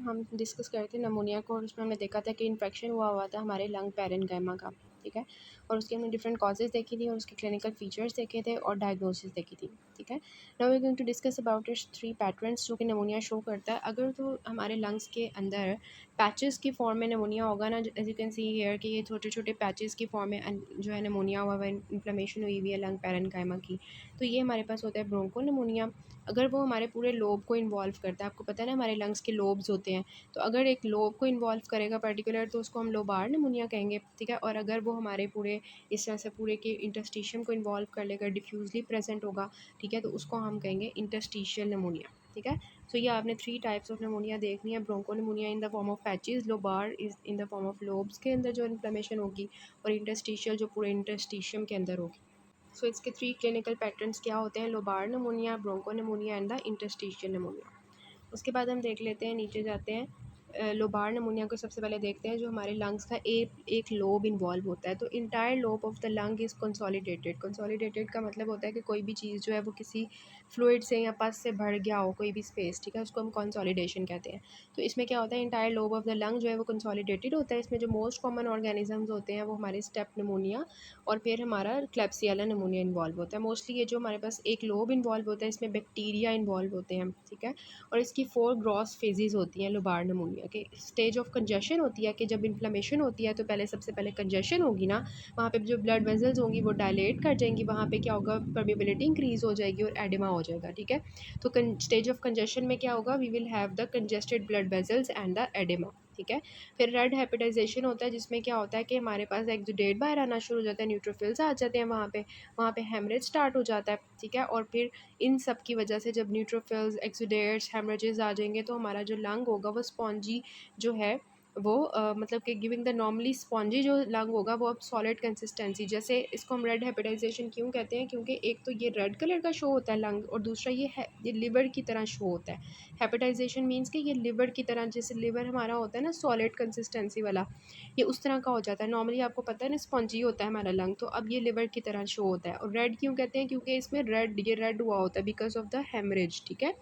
हम डिस्कस कर रहे थे नमोनिया को, और उसमें हमने देखा था कि इन्फेक्शन हुआ था हमारे लंग पैरेन्काइमा का, ठीक है। और उसके हमने डिफरेंट कॉजेज़ देखी थी और उसके क्लिनिकल फीचर्स देखे थे और डायग्नोसिस देखी थी, ठीक है। Now we are going to discuss about its 3 patterns जो कि नमोनिया शो करता है। अगर तो हमारे लंग्स के अंदर पैचेस की फॉर्म में नमोनिया होगा ना, as you can see here कि ये छोटे छोटे पैचेस की फॉर्म में जो है नमोनिया हुआ है, इन्फ्लेमेशन हुई हुई है लंग पैरेन्काइमा की, तो ये हमारे पास होता है ब्रोंको नमोनिया। अगर वो हमारे पूरे लोब को इन्वॉल्व करता है, आपको पता है ना हमारे लंग्स के लोब्स होते हैं, तो अगर एक लोब को इन्वॉल्व करेगा पर्टिकुलर तो उसको हम लोबार नमोनिया कहेंगे, ठीक है। और अगर वो हमारे पूरे इस तरह से पूरे के इंटरस्टिशियम को इन्वॉल्व कर लेकर डिफ्यूजली प्रेजेंट होगा, ठीक है, तो उसको हम कहेंगे इंटरस्टिशियल नमोनिया, ठीक है। सो ये आपने 3 टाइप्स ऑफ नमोनिया देखनी है। Bronchopneumonia in the form of patches, lobar is in the form of lobes के अंदर जो इन्फ्लेमेशन होगी, और इंटरस्टिशियल जो पूरे इंटरस्टिशियम के अंदर होगी। सो इसके 3 क्लिनिकल पैटर्न्स क्या होते हैं, lobar pneumonia, bronchopneumonia and the interstitial pneumonia. उसके बाद हम देख लेते हैं, नीचे जाते हैं, लोबार नमोनिया को सबसे पहले देखते हैं। जो हमारे लंग्स का एक लोब इन्वॉल्व होता है, तो entire lobe of the lung is consolidated. Consolidated का मतलब होता है कि कोई भी चीज़ जो है वो किसी फ्लूइड से या पस से भर गया हो, कोई भी स्पेस, ठीक है, उसको हम कंसोलिडेशन कहते हैं। तो इसमें क्या होता है, entire lobe of the lung जो है वो कंसोलिडेटेड होता है। इसमें जो मोस्ट कॉमन ऑर्गेनिजम्स होते हैं वो हमारे स्टेप नमोनिया और फिर हमारा क्लेब्सियला नमोनिया इन्वॉल्व होता है। मोस्टली ये जो हमारे पास एक लोब इन्वॉल्व होता है, इसमें बैक्टीरिया इन्वॉल्व होते हैं, ठीक है। और इसकी 4 ग्रॉस फेजेस होती हैं लोबार नमोनिया के। स्टेज ऑफ कंजेशन होती है कि जब इन्फ्लेमेशन होती है तो सबसे पहले कंजेशन होगी ना, वहाँ पे जो ब्लड वेजल्स होंगी वो डायलेट कर जाएंगी, वहाँ पे क्या होगा, परमेबिलिटी इंक्रीज हो जाएगी और एडिमा हो जाएगा, ठीक है। तो स्टेज ऑफ कंजेशन में क्या होगा, we will have the congested blood vessels and the oedema, ठीक है। फिर रेड हेपेटाइजेशन होता है, जिसमें क्या होता है कि हमारे पास एक्सुडेट बाहर आना शुरू हो जाता है, न्यूट्रोफिल्स आ जाते हैं वहाँ पे हेमरेज स्टार्ट हो जाता है, ठीक है। और फिर इन सब की वजह से जब न्यूट्रोफिल्स, एक्सुडेट्स, हेमरेजेस आ जाएंगे तो हमारा जो लंग होगा वो स्पॉन्जी जो है वो मतलब कि गिविंग द नॉर्मली स्पॉन्जी जो लंग होगा वो अब सॉलिड कंसिस्टेंसी, जैसे इसको हम रेड हेपेटाइजेशन क्यों कहते हैं, क्योंकि एक तो ये रेड कलर का शो होता है लंग, और दूसरा ये लिवर की तरह शो होता है। हेपेटाइजेशन मीन्स कि ये लिवर की तरह, जैसे लिवर हमारा होता है ना सॉलिड कंसिस्टेंसी वाला, ये उस तरह का हो जाता है। नॉर्मली आपको पता है ना स्पॉन्जी होता है हमारा लंग, तो अब ये लिवर की तरह शो होता है। और रेड क्यों कहते हैं, क्योंकि इसमें ये रेड हुआ होता है बिकॉज ऑफ द हेमरेज, ठीक है।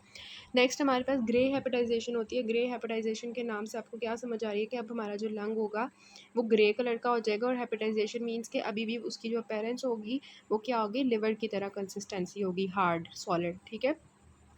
नेक्स्ट हमारे पास ग्रे हेपेटाइजेशन होती है। ग्रे हेपेटाइजेशन के नाम से आपको क्या समझ आ रही है कि अब हमारा जो लंग होगा वो ग्रे कलर का हो जाएगा, और हेपेटाइजेशन मीन्स कि अभी भी उसकी जो अपीयरेंस होगी वो क्या होगी, लिवर की तरह कंसिस्टेंसी होगी, हार्ड सॉलिड, ठीक है।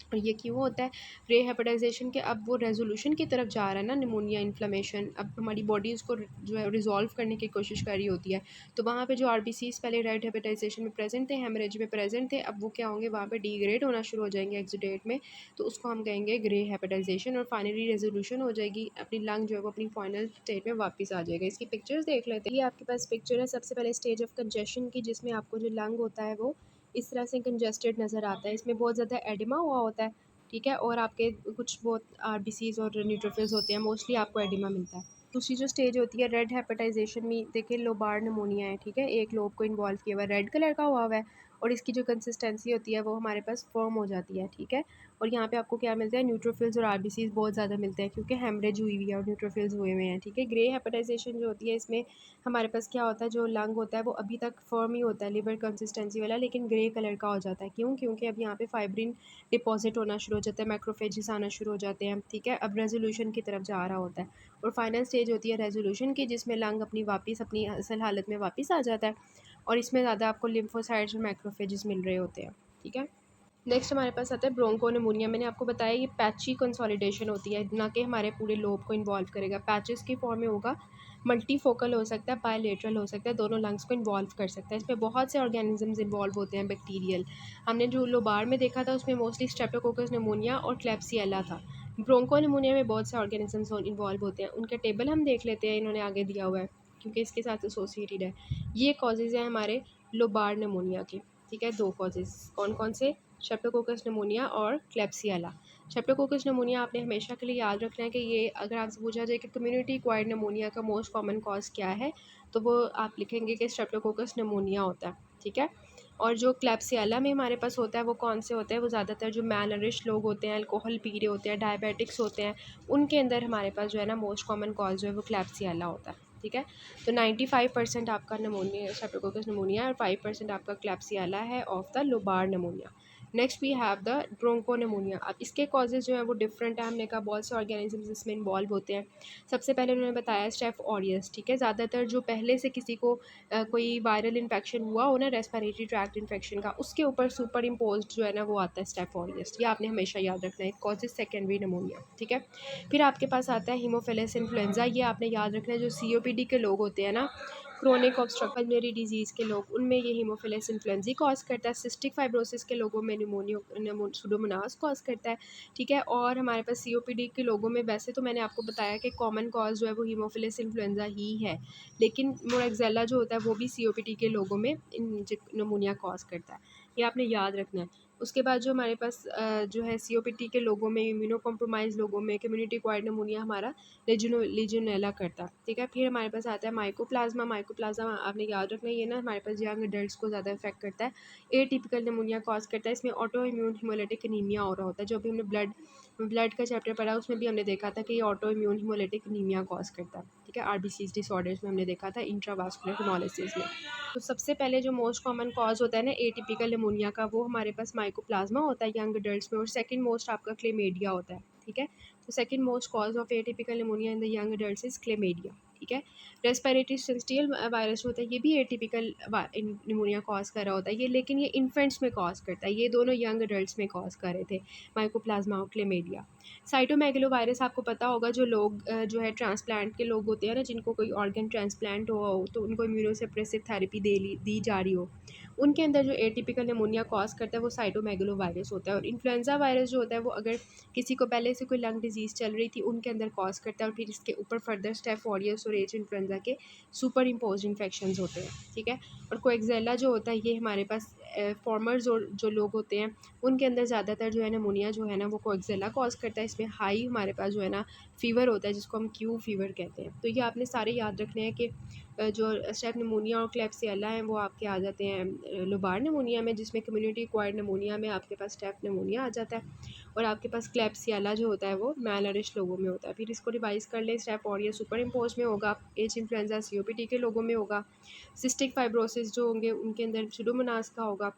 और ये क्यों होता है रे हेपेटाइजेशन के, अब वो रेजोल्यूशन की तरफ जा रहा है ना, निमोनिया इन्फ्लेमेशन, अब हमारी बॉडी उसको जो है रिजॉल्व करने की कोशिश कर रही होती है। तो वहाँ पे जो आरबीसीज पहले रेड हेपेटाइजेशन में प्रेजेंट थे, हेमरेज में प्रेजेंट थे, अब वो क्या होंगे, वहाँ पे डिग्रेड होना शुरू हो जाएंगे एक्सुडेट में, तो उसको हम कहेंगे ग्रे हेपेटाइजेशन। और फाइनली रेजोल्यूशन हो जाएगी, अपनी लंग जो है वो अपनी फाइनल स्टेट में वापस आ जाएगा। इसकी पिक्चर्स देख लेते हैं। ये आपके पास पिक्चर है सबसे पहले स्टेज ऑफ कंजेशन की, जिसमें आपको जो लंग होता है वो इस तरह से कंजेस्टेड नज़र आता है, इसमें बहुत ज़्यादा एडिमा हुआ होता है, ठीक है। और आपके कुछ बहुत आरबीसीज और न्यूट्रोफिल्स होते हैं, मोस्टली आपको एडिमा मिलता है। दूसरी जो स्टेज होती है रेड हेपेटाइजेशन में, देखिए लोबार नमोनिया है, ठीक है, एक लोब को इन्वॉल्व किया हुआ है, रेड कलर का हुआ है, और इसकी जो कंसिस्टेंसी होती है वो हमारे पास फर्म हो जाती है, ठीक है। और यहाँ पे आपको क्या मिलता है, न्यूट्रोफिल्स और आरबीसीज बहुत ज़्यादा मिलते हैं क्योंकि हेमरेज हुई हुई है और न्यूट्रोफिल्स हुए हुए हैं, ठीक है। ग्रे हेपेटाइजेशन जो होती है इसमें हमारे पास क्या होता है, जो लंग होता है वो अभी तक फर्म ही होता है, लिवर कंसिस्टेंसी वाला, लेकिन ग्रे कलर का हो जाता है। क्यों, क्योंकि अब यहाँ पे फाइब्रिन डिपॉजिट होना शुरू हो जाता है, मैक्रोफेजेस आना शुरू हो जाते हैं, ठीक है। अब रेजोल्यूशन की तरफ जा रहा होता है, और फाइनल स्टेज होती है रेजोल्यूशन की, जिसमें लंग अपनी असल हालत में वापस आ जाता है, और इसमें ज़्यादा आपको लिम्फोसाइट्स और मैक्रोफेजेस मिल रहे होते हैं, ठीक है। नेक्स्ट हमारे पास आता है ब्रोंको निमोनिया। मैंने आपको बताया ये पैची कंसोलिडेशन होती है, ना कि हमारे पूरे लोब को इन्वॉल्व करेगा, पैचेस की फॉर्म में होगा, मल्टीफोकल हो सकता है, बायलेटरल हो सकता है, दोनों लंग्स को इन्वॉल्व कर सकता है। इसमें बहुत से ऑर्गेनिजम्स इन्वॉल्व होते हैं बैक्टीरियल। हमने जो लोबार में देखा था उसमें मोस्टली स्ट्रेप्टोकोकस निमोनिया और क्लेब्सियला था। ब्रोंको निमोनिया में बहुत से ऑर्गेनिजम्स इन्वॉल्व होते हैं, उनके टेबल हम देख लेते हैं, इन्होंने आगे दिया हुआ है क्योंकि इसके साथ एसोसिएटेड है। ये कॉजेज़ हैं हमारे लोबार निमोनिया के, ठीक है। 2 कॉजेज़ कौन कौन से, स्ट्रेप्टोकोकस निमोनिया और क्लेब्सियला। स्ट्रेप्टोकोकस निमोनिया आपने हमेशा के लिए याद रखना है कि ये अगर आपसे पूछा जाए कि कम्युनिटी एक्वायर्ड निमोनिया का मोस्ट कॉमन कॉज क्या है, तो वो आप लिखेंगे कि स्ट्रेप्टोकोकस निमोनिया होता है, ठीक है। और जो क्लेब्सियला में हमारे पास होता है वो कौन से होते हैं, वो ज़्यादातर जो मैलनरिश लोग होते हैं, अल्कोहल पी रहे होते हैं, डायबिटिक्स होते हैं, उनके अंदर हमारे पास जो है ना मोस्ट कॉमन कॉज जो है वो क्लेब्सियला होता है, ठीक है। तो 95% आपका नमोनिया स्ट्रेप्टोकोकस निमोनिया और 5% आपका क्लेब्सियला है of the lobar pneumonia. Next we have the bronchopneumonia. अब इसके कॉजेज़ जो है वो डिफरेंट है, हमने कहा बहुत से ऑर्गेनिजम्स इसमें इन्वॉल्व होते हैं। सबसे पहले उन्होंने बताया स्टेफ ऑरियस, ठीक है, ज़्यादातर जो पहले से किसी को कोई वायरल इन्फेक्शन हुआ हो ना, रेस्पिरेटरी ट्रैक्ट इन्फेक्शन का, उसके ऊपर सुपर इम्पोज्ड जो है ना वो आता है स्टेफ ऑरियस। ये आपने हमेशा याद रखना है, कॉजेज सेकेंडरी निमोनिया, ठीक है। फिर आपके पास आता है हीमोफिलस इन्फ्लुएंजा, ये आपने याद रखना है, जो COPD के लोग होते हैं ना, क्रोनिक ऑब्स्ट्रक्टिव पल्मोनरी डिजीज़ के लोग, उनमें ये हीमोफिलस इन्फ्लुएंजा कॉज करता है। सिस्टिक फाइब्रोसिस के लोगों में निमोनिया सुडोमोनास कॉज करता है, ठीक है। और हमारे पास COPD के लोगों में वैसे तो मैंने आपको बताया कि कॉमन कॉज जो है वो हीमोफिलस इन्फ्लुएंजा ही है, लेकिन मोरेक्सेला जो होता है वो भी COPD के लोगों में निमोनिया कॉज करता है, ये आपने याद रखना है। उसके बाद जो हमारे पास जो है COPD के लोगों में, इम्यूनो कॉम्प्रोमाइज़ लोगों में कम्युनिटी एक्वायर्ड निमोनिया हमारा लेजियोनेला करता है, ठीक है। फिर हमारे पास आता है माइकोप्लाज्मा। माइकोप्लाज्मा आपने याद रखना है, ये ना हमारे पास यंग एडल्ट्स को ज़्यादा इफेक्ट करता है, एटिपिकल निमोनिया कॉज करता है। इसमें ऑटो इम्यून हिमोलिटिक एनीमिया हो रहा होता है, जो भी हमने ब्लड का चैप्टर पढ़ा उसमें भी हमने देखा था कि ये auto immune haemolytic anaemia cause करता है, ठीक है। RBCs डिसऑर्डर्स में हमने देखा था, इंट्रावास्कुलर हिमोलिसिस में। तो सबसे पहले जो मोस्ट कॉमन कॉज होता है ना एटिपिकल निमोनिया का, वो हमारे पास माइकोप्लाज्मा होता है यंग एडल्ट्स में, और सेकंड मोस्ट आपका क्लेमेडिया होता है, ठीक है। तो second most cause of atypical pneumonia in the young adults is chlamydia, ठीक है। रेस्पिरेटरी सिंस्टियल वायरस होता है, ये भी एटिपिकल निमोनिया कॉज कर रहा होता है ये, लेकिन ये इन्फेंट्स में कॉज करता है, ये दोनों यंग एडल्ट्स में कॉज कर रहे थे, माइकोप्लाज्मा और क्लेमेडिया। साइटोमेगलो वायरस आपको पता होगा, जो लोग जो है ट्रांसप्लांट के लोग होते हैं ना, जिनको कोई ऑर्गन ट्रांसप्लांट हुआ हो तो उनको इम्यूनोसप्रेसिव थेरेपी दी जा रही हो, उनके अंदर जो एटिपिकल निमोनिया कॉज करता है वो साइटोमेगलो वायरस होता है। और इन्फ्लुएंजा वायरस जो होता है वो अगर किसी को पहले से कोई लंग डिजीज़ चल रही थी उनके अंदर कॉज करता है, और फिर इसके ऊपर फर्दर स्टेफ ऑरियस और एच इन्फ्लुएंजा के सुपर इम्पोज इन्फेक्शन होते हैं, ठीक है। और कोएक्सेला जो होता है ये हमारे पास फॉर्मर्स और जो लोग होते हैं उनके अंदर ज़्यादातर जो है निमोनिया जो है ना वो कोएक्सेला कॉज करता है। इसमें हाई हमारे पास जो है ना फीवर होता है, जिसको हम क्यू फीवर कहते हैं। तो ये आपने सारे याद रखने हैं कि जो स्टेफ निमोनिया और क्लेप्सियला हैं वो आपके आ जाते हैं लोबार निमोनिया में, जिसमें कम्युनिटी एक्वायर्ड निमोनिया में आपके पास स्टेफ निमोनिया आ जाता है, और आपके पास क्लेप्सियला जो होता है वो मैलनरिश लोगों में होता है। फिर इसको रिवाइज कर लें, स्टेफ ऑरियस सुपर इम्पोज में होगा, एच इन्फ्लुएंजा COPD के लोगों में होगा, सिस्टिक फाइब्रोसिस जो होंगे उनके अंदर सुडोमोनास का होगा,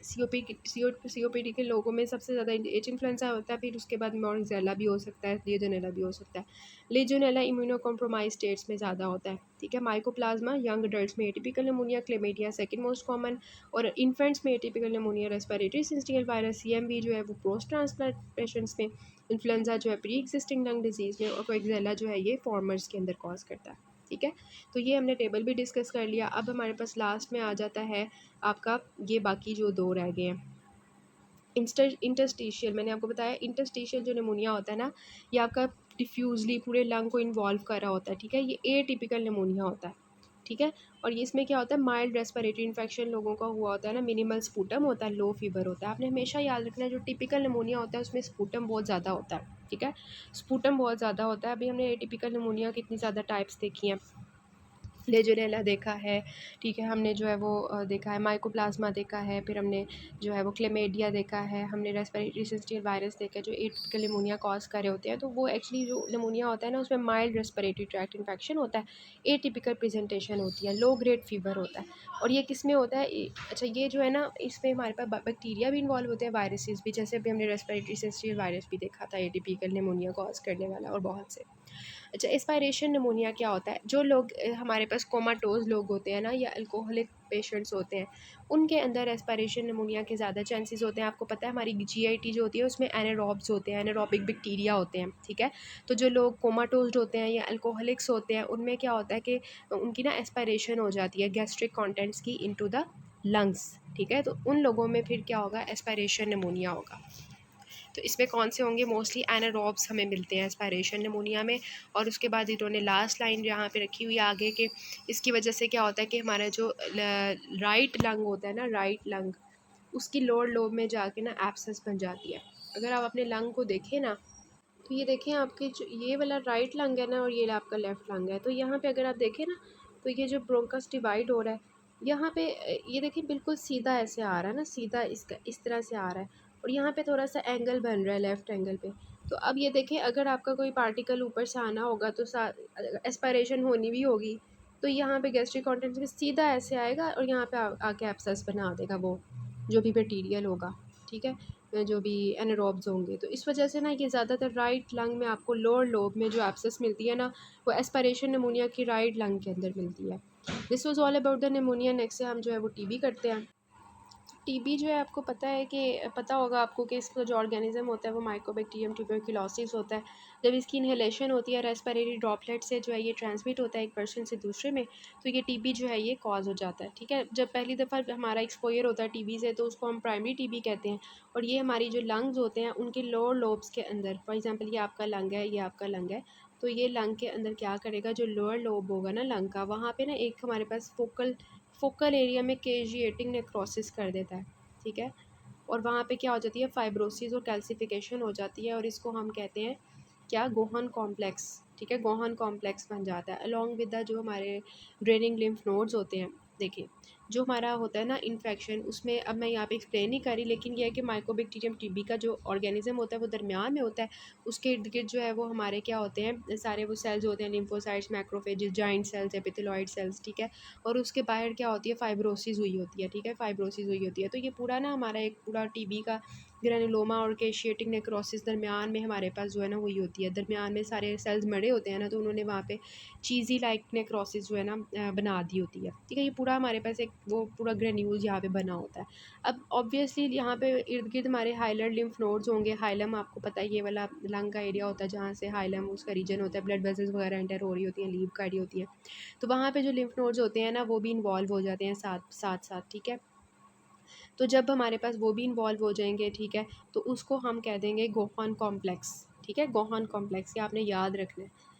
COPD के लोगों में सबसे ज़्यादा एच इन्फ्लुएंजा होता है, फिर उसके बाद मोरक्सेला भी हो सकता है, लेजोनेला भी हो सकता है। लेजोनेला इम्यूनो कॉम्प्रोमाइज स्टेट्स में ज़्यादा होता है, ठीक है। माइकोप्लाज्मा यंग एडल्ट्स में atypical pneumonia, chlamydia second most common, और इन्फेंट्स में atypical pneumonia, respiratory सिंस्टियल virus CMV जो है वो पोस्ट ट्रांसप्लांट पेशेंट्स में, इन्फ्लुएंजा जो है प्री एक्जिस्टिंग लंग डिजीज़ में, और कोएक्सेला जो है ये फॉर्मर्स के अंदर कॉज करता है, ठीक है। तो ये हमने टेबल भी डिस्कस कर लिया। अब हमारे पास लास्ट में आ जाता है आपका ये बाकी जो दो रह गए हैं, इंटरस्टिशियल। मैंने आपको बताया इंटरस्टिशियल जो निमोनिया होता है ना, ये आपका डिफ्यूजली पूरे लंग को इन्वॉल्व कर रहा होता है, ठीक है। ये एटिपिकल निमोनिया होता है, ठीक है। और ये इसमें क्या होता है, माइल्ड रेस्पिरेटरी इन्फेक्शन लोगों का हुआ होता है ना, मिनिमल स्पूटम होता है, लो फीवर होता है। आपने हमेशा याद रखना है जो टिपिकल निमोनिया होता है उसमें स्पूटम बहुत ज़्यादा होता है, ठीक है। स्पूटम बहुत ज़्यादा होता है। अभी हमने एटिपिकल निमोनिया कितनी ज़्यादा टाइप्स देखी हैं, लेजोनेला देखा है, ठीक है, हमने जो है वो देखा है माइकोप्लाज्मा देखा है, फिर हमने जो है वो क्लेमेडिया देखा है, हमने रेस्पिरेटरी सिंस्टियल वायरस देखा है जो एटिपिकल निमोनिया कॉज कर रहे होते हैं। तो वो एक्चुअली जो निमोनिया होता है ना उसमें माइल्ड रेस्पिरेटरी ट्रैक्ट इन्फेक्शन होता है, एटिपिकल प्रेजेंटेशन होती है, लो ग्रेड फीवर होता है। और ये किस में होता है, अच्छा ये जो है ना इसमें हमारे पास बैक्टीरिया भी इन्वॉल्व होते हैं, वायरसेस भी, जैसे अभी हमने रेस्पिरेटरी सिंस्टियल वायरस भी देखा था एटिपिकल निमोनिया कॉज करने वाला, और बहुत से। अच्छा, एस्पायरेशन निमोनिया क्या होता है, जो लोग हमारे पास कोमाटोज लोग होते हैं ना, या अल्कोहलिक पेशेंट्स होते हैं, उनके अंदर एस्पायरेशन निमोनिया के ज़्यादा चांसेस होते हैं। आपको पता है हमारी GIT जो होती है उसमें एनारोब्स होते हैं, एनारोबिक बैक्टीरिया होते हैं, ठीक है। तो जो लोग कोमाटोज होते हैं या अल्कोहलिक्स होते हैं उनमें क्या होता है कि उनकी ना एस्पायरेशन हो जाती है गैस्ट्रिक कॉन्टेंट्स की इनटू द लंग्स, ठीक है। तो उन लोगों में फिर क्या होगा, एस्पायरेशन निमोनिया होगा। तो इसमें कौन से होंगे, मोस्टली एनारोब्स हमें मिलते हैं एस्पायरेशन निमोनिया में। और उसके बाद इन्होंने लास्ट लाइन यहाँ पे रखी हुई है आगे के, इसकी वजह से क्या होता है कि हमारा जो राइट लंग होता है ना, राइट लंग, उसकी लोअर लोब में जाके ना एब्सेस बन जाती है। अगर आप अपने लंग को देखें ना, तो ये देखें आपके जो ये वाला राइट लंग है ना, और ये आपका लेफ्ट लंग है, तो यहाँ पे अगर आप देखें ना, तो ये जो ब्रोंकस डिवाइड हो रहा है यहाँ पे, ये देखिए बिल्कुल सीधा ऐसे आ रहा है ना, सीधा इसका इस तरह से आ रहा है, और यहाँ पे थोड़ा सा एंगल बन रहा है लेफ्ट एंगल पे। तो अब ये देखें अगर आपका कोई पार्टिकल ऊपर से आना होगा तो एस्पायरेशन होनी भी होगी, तो यहाँ पे गैस्ट्रिक कंटेंट सीधा ऐसे आएगा और यहाँ पे आके एब्सेस बना देगा वो जो भी मटेरियल होगा, ठीक है, जो भी एनारोब्स होंगे। तो इस वजह से ना ये ज़्यादातर राइट लंग में आपको लोअर लोब में जो एब्सेस मिलती है ना, वो एस्पिरेशन निमोनिया की राइट लंग के अंदर मिलती है। This was all about the pneumonia. Next से हम जो है वो टीबी करते हैं। टीबी जो है आपको पता होगा आपको कि इसका जो ऑर्गेनिज्म होता है वो माइकोबैक्टीरियम ट्यूबरकुलोसिस होता है। जब इसकी इनहेलेशन होती है रेस्पिरेटरी ड्रॉपलेट से जो है ये ट्रांसमिट होता है एक पर्सन से दूसरे में, तो ये टीबी जो है ये कॉज हो जाता है। ठीक है, जब पहली दफ़ा हमारा एक्सपोजर होता है टीबी से तो उसको हम प्राइमरी टीबी कहते हैं। और ये हमारी जो लंग्स होते हैं उनके लोअर लोब्स के अंदर, फॉर एग्जाम्पल ये आपका लंग है, ये आपका लंग है, तो ये लंग के अंदर क्या करेगा, जो लोअर लोब होगा ना लंग का, वहाँ पे ना एक हमारे पास फोकल एरिया में केजिएटिंग नेक्रोसिस कर देता है। ठीक है, और वहाँ पे क्या हो जाती है, फाइब्रोसिस और कैल्सिफिकेशन हो जाती है, और इसको हम कहते हैं क्या, गोहन कॉम्प्लेक्स। ठीक है, गोहन कॉम्प्लेक्स बन जाता है अलॉन्ग विद द जो हमारे ड्रेनिंग लिम्फ नोड्स होते हैं। देखिए, जो हमारा होता है ना इन्फेक्शन, उसमें अब मैं यहाँ पे एक्सप्लेन नहीं करी, लेकिन यह है कि माइकोबैक्टीरियम टीबी का जो ऑर्गेनिज्म होता है वो दरमियान में होता है। उसके इर्द गिर्द जो है वो हमारे क्या होते हैं, सारे वो सेल्स होते हैं, lymphocytes, macrophages, giant cells, epithelioid cells. ठीक है, और उसके बाहर क्या होती है, फाइब्रोसिस हुई होती है। ठीक है, फाइब्रोसिस हुई होती है। तो ये पूरा ना हमारा एक पूरा टीबी का ग्रेनुलोमा और केशिएटिक नेक्रोसिस दरमियान में हमारे पास जो है ना हुई होती है। दरमियान में सारे सेल्स मरे होते हैं ना, तो उन्होंने वहाँ पे चीज़ी लाइक नेक्रोसिस जो है ना बना दी होती है। ठीक है, ये पूरा हमारे पास एक वो पूरा ग्रेन्यूल्स यहाँ पे बना होता है। अब ऑब्वियसली यहाँ पे इर्द गिर्द हमारे हाइलर लिम्फ नोड्स होंगे। हाइलम आपको पता है ये वाला लंग का एरिया होता है जहाँ से हाइलम उसका रीजन होता है, ब्लड वेसल्स वगैरह एंटर हो रही होती हैं, लीव काटी होती है, तो वहाँ पे जो लिम्फ नोड्स होते हैं ना वो भी इन्वॉल्व हो जाते हैं साथ साथ साथ। ठीक है, तो जब हमारे पास वो भी इन्वॉल्व हो जाएंगे, ठीक है, तो उसको हम कह देंगे गोहान कॉम्प्लेक्स। ठीक है, गोहान कॉम्प्लेक्स, ये आपने याद रखना है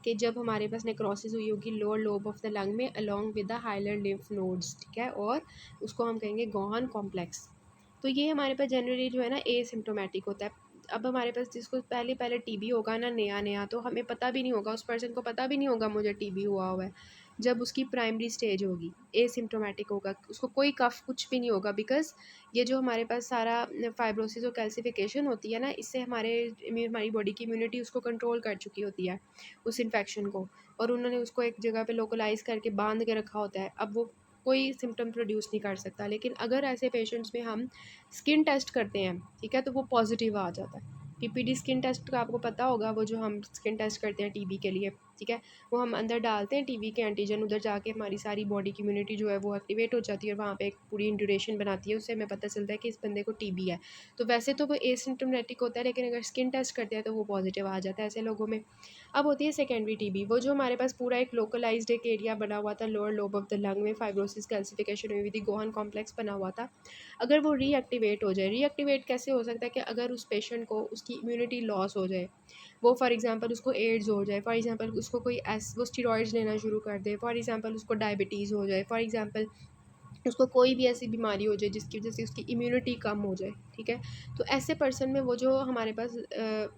कि जब हमारे पास नेक्रोसिस हुई होगी lower lobe of the lung में along with the hilar lymph nodes. ठीक है, और उसको हम कहेंगे गोहान कॉम्प्लेक्स। तो ये हमारे पास जनरली जो है ना एसिम्प्टोमेटिक होता है। अब हमारे पास जिसको पहले पहले टीबी होगा ना नया नया, तो हमें पता भी नहीं होगा, उस पर्सन को पता भी नहीं होगा मुझे टीबी हुआ हुआ है। जब उसकी प्राइमरी स्टेज होगी एसिम्प्टोमेटिक होगा, उसको कोई कफ कुछ भी नहीं होगा, बिकॉज ये जो हमारे पास सारा फाइब्रोसिस और कैल्सिफिकेशन होती है ना, इससे हमारी बॉडी की इम्यूनिटी उसको कंट्रोल कर चुकी होती है उस इन्फेक्शन को, और उन्होंने उसको एक जगह पे लोकलाइज करके बांध के रखा होता है। अब वो कोई सिम्टम प्रोड्यूस नहीं कर सकता। लेकिन अगर ऐसे पेशेंट्स में हम स्किन टेस्ट करते हैं, ठीक है, तो वो पॉजिटिव आ जाता है। पीपीडी स्किन टेस्ट का आपको पता होगा, वो जो हम स्किन टेस्ट करते हैं टीबी के लिए। ठीक है, वो हम अंदर डालते हैं टीबी के एंटीजन, उधर जाके हमारी सारी बॉडी की इम्यूनिटी जो है वो एक्टिवेट हो जाती है, और वहाँ पे एक पूरी ड्यूरेशन बनाती है, उससे हमें पता चलता है कि इस बंदे को टीबी है। तो वैसे तो वो एसिम्टोमेटिक होता है, लेकिन अगर स्किन टेस्ट करते हैं तो वो पॉजिटिव आ जाता है ऐसे लोगों में। अब होती है सेकेंडरी टीबी, वो जो हमारे पास पूरा एक लोकलाइज्ड एक एरिया बना हुआ था lower lobe of the lung में, फाइब्रोसिस कैल्सिफिकेशन हुई थी, गोहन कॉम्प्लेक्स बना हुआ था। अगर वो रीएक्टिवेट हो जाए, रीएक्टिवेट कैसे हो सकता है कि अगर उस पेशेंट को उसकी इम्यूनिटी लॉस हो जाए, वो फॉर एग्जांपल उसको एड्स हो जाए, फॉर एग्जांपल उसको कोई वो स्टीरॉइड्स लेना शुरू कर दे, फॉर एग्जांपल उसको डायबिटीज़ हो जाए, फॉर एग्जांपल उसको कोई भी ऐसी बीमारी हो जाए जिसकी वजह से उसकी इम्यूनिटी कम हो जाए। ठीक है, तो ऐसे पर्सन में वो जो हमारे पास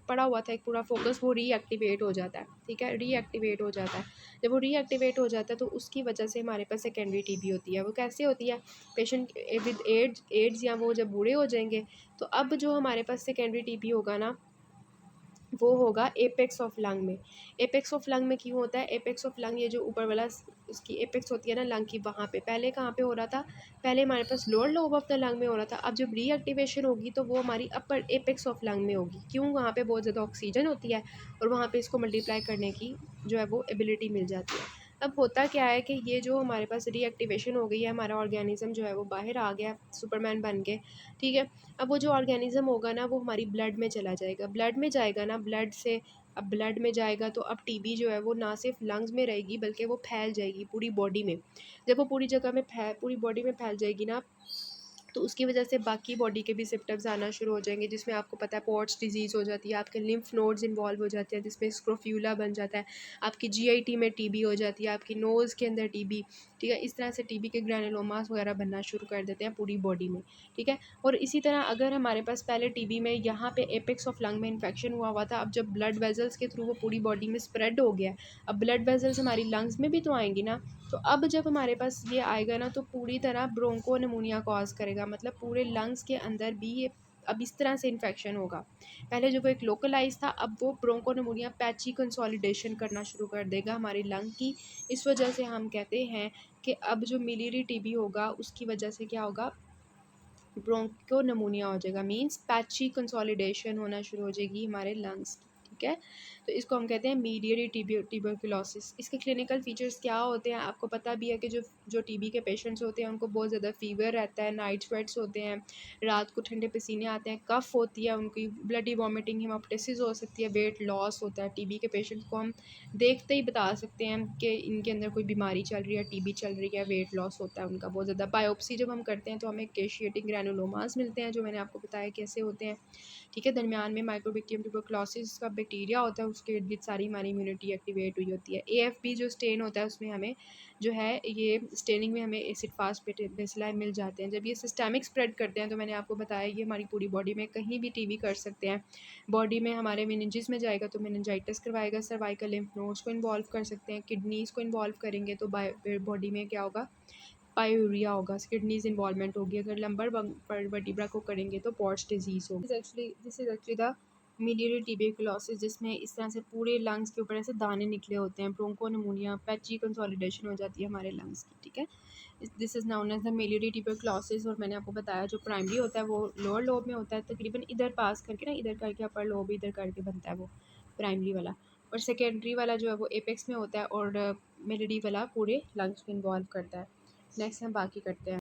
पड़ा हुआ था एक पूरा फोकस, वो रीएक्टिवेट हो जाता है। ठीक है, रीएक्टिवेट हो जाता है। जब वो रीएक्टिवेट हो जाता है तो उसकी वजह से हमारे पास सेकेंडरी टीबी होती है। वो कैसे होती है, पेशेंट विद एड्स या वो जब बूढ़े हो जाएंगे, तो अब जो हमारे पास सेकेंडरी टीबी होगा ना, वो होगा एपेक्स ऑफ लंग में। एपेक्स ऑफ लंग में क्यों होता है, एपेक्स ऑफ लंग ये जो ऊपर वाला उसकी एपेक्स होती है ना लंग की, वहाँ पे पहले कहाँ पे हो रहा था, पहले हमारे पास lower lobe of the lung में हो रहा था। अब जब रीएक्टिवेशन होगी तो वो हमारी अपर एपेक्स ऑफ लंग में होगी। क्यों, वहाँ पे बहुत ज़्यादा ऑक्सीजन होती है, और वहाँ पे इसको मल्टीप्लाई करने की जो है वो एबिलिटी मिल जाती है। अब होता क्या है कि ये जो हमारे पास रीएक्टिवेशन हो गई है, हमारा ऑर्गेनिज्म जो है वो बाहर आ गया सुपरमैन बन के। ठीक है, अब वो जो ऑर्गेनिज्म होगा ना वो हमारी ब्लड में चला जाएगा, ब्लड में जाएगा ना, ब्लड से अब ब्लड में जाएगा तो अब टीबी जो है वो ना सिर्फ लंग्स में रहेगी बल्कि वो फैल जाएगी पूरी बॉडी में। जब वो पूरी जगह में पूरी बॉडी में फैल जाएगी ना, तो उसकी वजह से बाकी बॉडी के भी सिम्टम्स आना शुरू हो जाएंगे, जिसमें आपको पता है पॉट्स डिजीज़ हो जाती है, आपके लिम्फ नोड्स इन्वॉल्व हो जाते हैं, जिसमें स्क्रोफ्यूला बन जाता है, आपकी जीआईटी में टीबी हो जाती है, आपकी नोज़ के अंदर टीबी। ठीक है, इस तरह से टीबी के ग्रैनुलोमास वगैरह बनना शुरू कर देते हैं पूरी बॉडी में। ठीक है, और इसी तरह अगर हमारे पास पहले टीबी में यहाँ पे एपेक्स ऑफ लंग में इन्फेक्शन हुआ था, अब जब ब्लड वेजल्स के थ्रू वो पूरी बॉडी में स्प्रेड हो गया, अब ब्लड वेजल्स हमारी लंग्स में भी तो आएंगी ना, तो अब जब हमारे पास ये आएगा ना तो पूरी तरह ब्रोंको निमोनिया कॉज करेगा, मतलब पूरे लंग्स के अंदर भी ये अब इस तरह से इन्फेक्शन होगा। पहले जो वो एक लोकलाइज था, अब वो ब्रोंको निमोनिया पैची कंसोलिडेशन करना शुरू कर देगा हमारी लंग की। इस वजह से हम कहते हैं कि अब जो मिलियरी टीबी होगा उसकी वजह से क्या होगा, ब्रोंको नमूनिया हो जाएगा, मीन्स पैची कंसोलिडेशन होना शुरू हो जाएगी हमारे लंग्स की, ठीक है। तो इसको हम कहते हैं मीडिएटेड ट्यूबरकुलोसिस। इसके क्लिनिकल फीचर्स क्या होते हैं, आपको पता भी है कि जो टीबी के पेशेंट्स होते हैं उनको बहुत ज़्यादा फीवर रहता है, नाइट स्वेट्स होते हैं, रात को ठंडे पसीने आते हैं, कफ़ होती है उनकी, ब्लडी वॉमिटिंग, हेमोप्टाइसिस हो सकती है, वेट लॉस होता है। टीबी के पेशेंट्स को हम देखते ही बता सकते हैं कि इनके अंदर कोई बीमारी चल रही है, टीबी चल रही है, वेट लॉस होता है उनका बहुत ज़्यादा। बायोप्सी जब हम करते हैं तो हमें केशिएटिंग ग्रैनुलोमास मिलते हैं, जो मैंने आपको बताया कैसे होते हैं, ठीक है। दरमियान में माइक्रोबैक्टीरियम ट्यूबरकुलोसिस का बैक्टीरिया होता है, उसके इर्द गिर्द सारी हमारी इम्यूनिटी एक्टिवेट हुई होती है। एएफबी जो स्टेन होता है उसमें हमें जो है ये स्टेनिंग में हमें एसिड फास्ट बेसिलाई मिल जाते हैं। जब ये सिस्टेमिक स्प्रेड करते हैं तो मैंने आपको बताया ये हमारी पूरी बॉडी में कहीं भी टीबी कर सकते हैं। बॉडी में हमारे मेनिंजेस में जाएगा तो मेनिंजाइटिस करवाएगा, सर्वाइकल लिम्फ नोड्स को इन्वॉल्व कर सकते हैं, किडनीज़ को इन्वॉल्व करेंगे तो बॉडी में क्या होगा, पायूरिया होगा, किडनीज इन्वॉल्वमेंट होगी। अगर लंबर वर्टिब्रा को करेंगे तो पॉट्स डिजीज़ होगी। This is actually the miliary tuberculosis, जिसमें इस तरह से पूरे लंग्स के ऊपर ऐसे दाने निकले होते हैं, ब्रोंको निमोनिया, पैची कंसोलिडेशन हो जाती है हमारे लंग्स की, ठीक है। This is known as the miliary tuberculosis. और मैंने आपको बताया जो प्राइमरी होता है वो लोअर लोब में होता है, तकरीबन इधर पास करके ना, इधर करके अपर लोब इधर करके बनता है वो प्राइमरी वाला, और सेकेंडरी वाला जो है वो एपेक्स में होता है, और मिलियरी वाला पूरे लंग्स को इन्वॉल्व करता है। नेक्स्ट हम बाकी करते हैं।